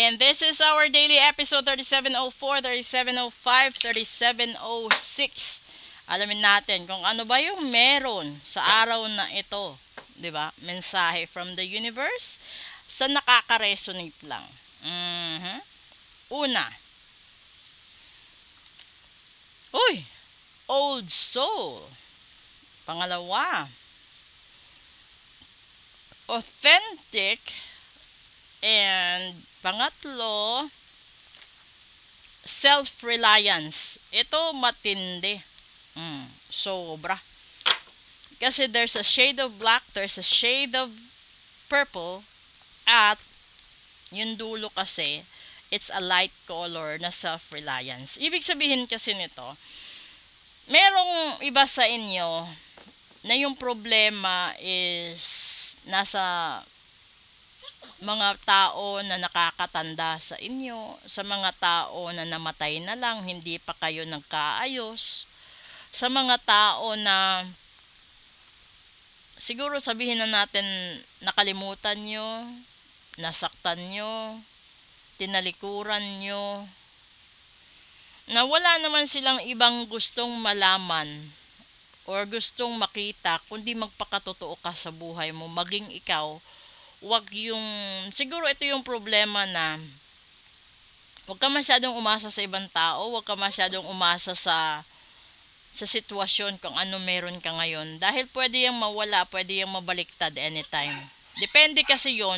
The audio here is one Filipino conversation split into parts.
And this is our daily episode 3704, 3705, 3706. Alamin natin kung ano ba yung meron sa araw na ito. 'Di ba? Mensahe from the universe sa nakaka-resonate lang. Una, uy, old soul. Pangalawa, authentic. And pangatlo, self-reliance. Ito matindi. Sobra. Kasi there's a shade of black, there's a shade of purple, at yung dulo kasi, it's a light color na self-reliance. Ibig sabihin kasi nito, merong iba sa inyo na yung problema is nasa mga tao na nakakatanda sa inyo, sa mga tao na namatay na lang, hindi pa kayo nagkaayos, sa mga tao na siguro sabihin na natin nakalimutan nyo, nasaktan nyo, tinalikuran nyo, na wala naman silang ibang gustong malaman or gustong makita kundi magpakatotoo ka sa buhay mo, maging ikaw. Wag yung, siguro ito yung problema na wag ka masyadong umasa sa ibang tao, wag ka masyadong umasa sa sitwasyon kung ano meron ka ngayon. Dahil pwede yung mawala, pwede yung mabaliktad anytime. Depende kasi yon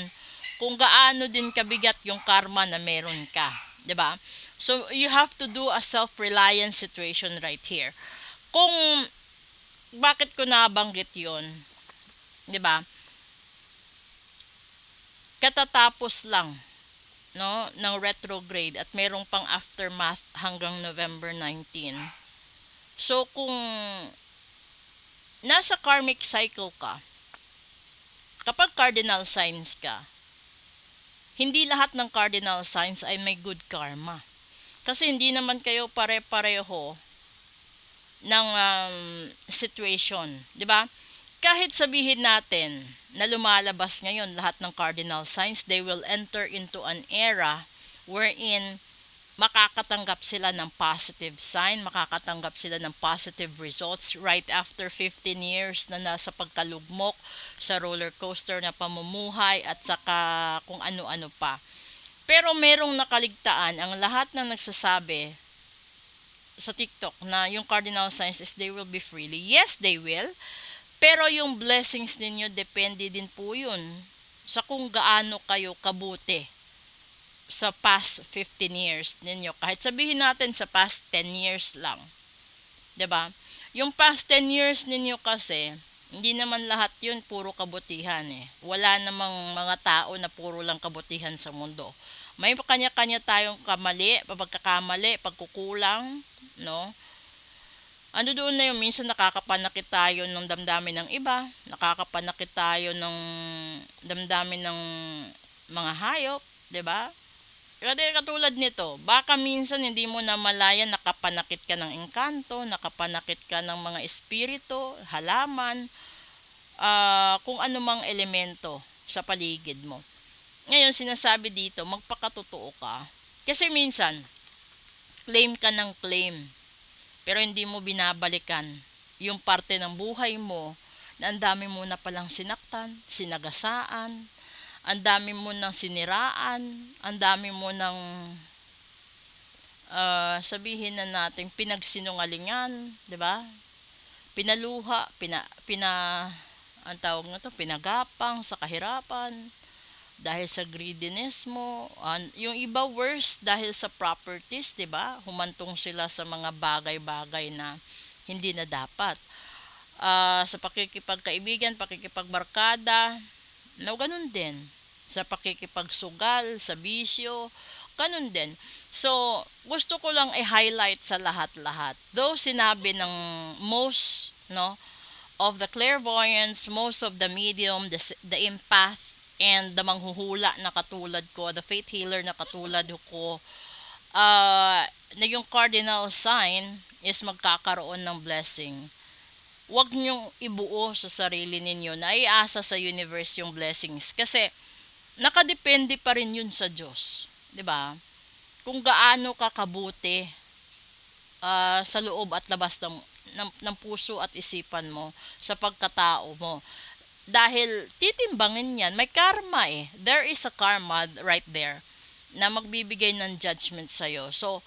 kung gaano din kabigat yung karma na meron ka. 'Di ba? So, you have to do a self-reliance situation right here. Kung, bakit ko nabanggit yon? 'Di ba? Katatapos lang no ng retrograde at merong pang aftermath hanggang November 19. So kung nasa karmic cycle ka, kapag cardinal signs ka, hindi lahat ng cardinal signs ay may good karma. Kasi hindi naman kayo pare-pareho ng situation, 'di ba? Kahit sabihin natin na lumalabas ngayon lahat ng cardinal signs, they will enter into an era wherein makakatanggap sila ng positive sign, makakatanggap sila ng positive results right after 15 years na nasa pagkalugmok sa roller coaster na pamumuhay at saka kung ano-ano pa. Pero merong nakaligtaan ang lahat ng nagsasabi sa TikTok na yung cardinal signs is they will be freely. Yes, they will. Pero yung blessings ninyo, depende din po yun sa kung gaano kayo kabuti sa past 15 years ninyo. Kahit sabihin natin sa past 10 years lang. 'Di ba? Yung past 10 years ninyo kasi, hindi naman lahat yun puro kabutihan eh. Wala namang mga tao na puro lang kabutihan sa mundo. May kanya-kanya tayong kamali, pagkakamali, pagkukulang, no? Ano doon na yung minsan nakakapanakit tayo ng damdamin ng iba, nakakapanakit tayo ng damdamin ng mga hayop, 'di ba? Kasi katulad nito, baka minsan hindi mo na malaya nakapanakit ka ng engkanto, nakapanakit ka ng mga espiritu, halaman, kung anumang elemento sa paligid mo. Ngayon, sinasabi dito, magpakatotoo ka. Kasi minsan, claim ka ng claim, pero hindi mo binabalikan yung parte ng buhay mo na ang dami mo na palang sinaktan, sinagasaan, ang dami mo nang siniraan, ang dami mo nang sabihin na natin pinagsinungalingan, 'di ba? Pinaluha, ang tawag na to, pinagapang sa kahirapan dahil sa greediness mo. Yung iba worse dahil sa properties, 'di ba? Humantong sila sa mga bagay-bagay na hindi na dapat. Sa pakikipagkaibigan, pakikipagbarkada, no, ganun din. Sa pakikipagsugal, sa bisyo, ganun din. So, gusto ko lang i-highlight sa lahat-lahat. Though sinabi ng most, no, of the clairvoyants, most of the medium, the empath, and the manghuhula na katulad ko, the faith healer na katulad ko, na yung cardinal sign is magkakaroon ng blessing. Huwag niyong ibuo sa sarili ninyo na iasa sa universe yung blessings. Kasi, nakadepende pa rin yun sa Diyos. 'di ba? Kung gaano ka kabuti sa loob at labas ng puso at isipan mo sa pagkatao mo. Dahil titimbangin yan, may karma eh. There is a karma right there na magbibigay ng judgment sa'yo. So,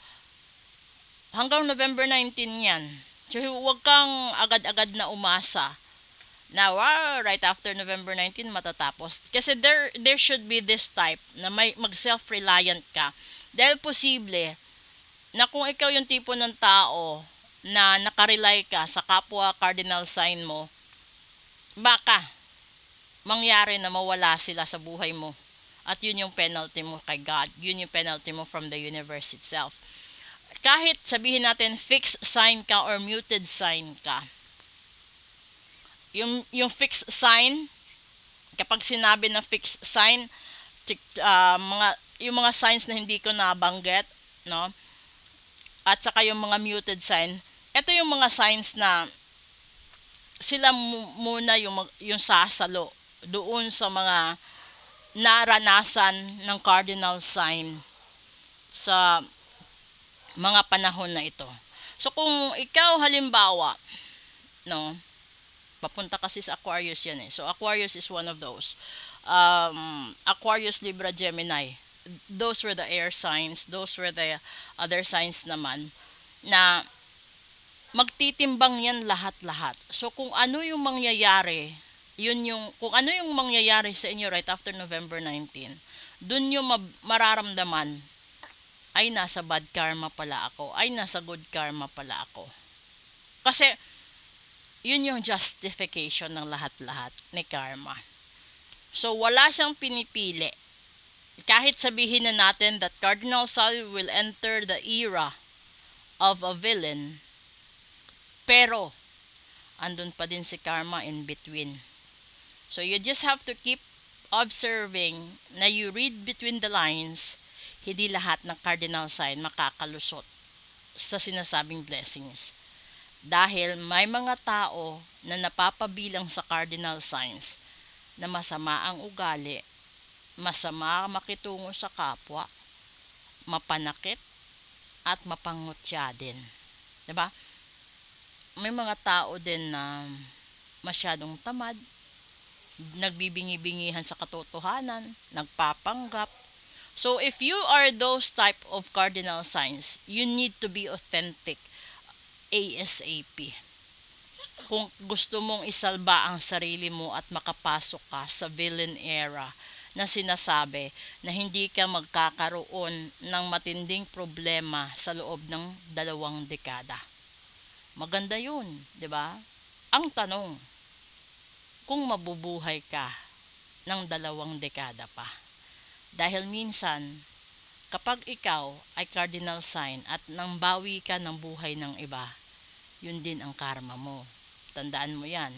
hanggang November 19 yan. So, huwag kang agad-agad na umasa na right after November 19 matatapos. Kasi there should be this type na may mag-self-reliant ka. Dahil posible na kung ikaw yung tipo ng tao na nakarely ka sa kapwa cardinal sign mo, baka mangyari na mawala sila sa buhay mo. At yun yung penalty mo kay God. Yun yung penalty mo from the universe itself. Kahit sabihin natin fixed sign ka or muted sign ka, yung fixed sign, kapag sinabi na fixed sign, yung mga signs na hindi ko nabanggit, no? At saka yung mga muted sign, ito yung mga signs na sila muna yung sasalo doon sa mga naranasan ng cardinal sign sa mga panahon na ito. So kung ikaw halimbawa, no, papunta kasi sa Aquarius yan eh. So Aquarius is one of those. Aquarius, Libra, Gemini. Those were the air signs. Those were the other signs naman na magtitimbang yan lahat-lahat. So kung ano yung mangyayari, kung ano yung mangyayari sa inyo right after November 19, dun yung mararamdaman, ay nasa bad karma pala ako, ay nasa good karma pala ako. Kasi yun yung justification ng lahat-lahat ni karma. So wala siyang pinipili. Kahit sabihin na natin that Cardinal Sul will enter the era of a villain, pero andun pa din si karma in between. So you just have to keep observing na you read between the lines. Hindi lahat ng cardinal sign makakalusot sa sinasabing blessings. Dahil may mga tao na napapabilang sa cardinal signs na masama ang ugali, masama makitungo sa kapwa, mapanakit, at mapangutya din. Diba? May mga tao din na masyadong tamad, nagbibingi-bingihan sa katotohanan, nagpapanggap. So if you are those type of cardinal signs, you need to be authentic ASAP. Kung gusto mong isalba ang sarili mo at makapasok ka sa villain era na sinasabi na hindi ka magkakaroon ng matinding problema sa loob ng 2 dekada. Maganda yun, di ba? Ang tanong, kung mabubuhay ka ng 2 dekada pa. Dahil minsan, kapag ikaw ay cardinal sign at nangbawi ka ng buhay ng iba, yun din ang karma mo. Tandaan mo yan.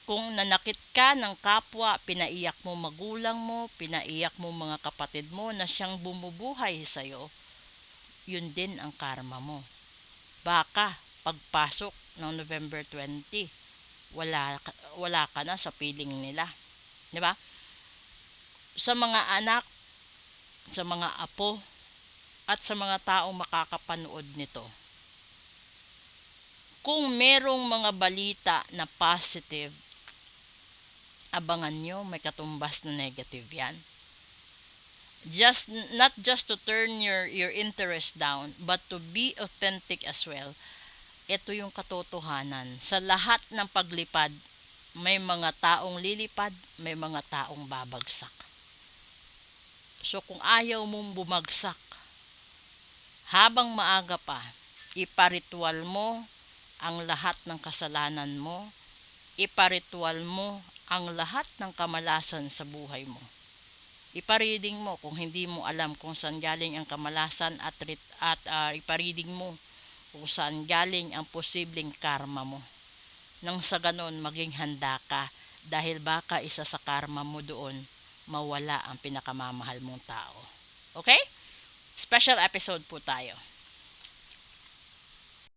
Kung nanakit ka ng kapwa, pinaiyak mo magulang mo, pinaiyak mo mga kapatid mo na siyang bumubuhay sa'yo, yun din ang karma mo. Baka pagpasok ng November 20, wala ka na sa piling nila. Di ba? Sa mga anak, sa mga apo, at sa mga taong makakapanood nito, kung merong mga balita na positive, abangan nyo, may katumbas na negative yan. Not just to turn your interest down, but to be authentic as well. Ito yung katotohanan. Sa lahat ng paglipad, may mga taong lilipad, may mga taong babagsak. So kung ayaw mong bumagsak, habang maaga pa, iparitual mo ang lahat ng kasalanan mo, iparitual mo ang lahat ng kamalasan sa buhay mo. Ipareading mo kung hindi mo alam kung saan galing ang kamalasan at ipareading mo kung saan galing ang posibleng karma mo. Nang sa ganon maging handa ka dahil baka isa sa karma mo doon mawala ang pinakamamahal mong tao. Okay? Special episode po tayo.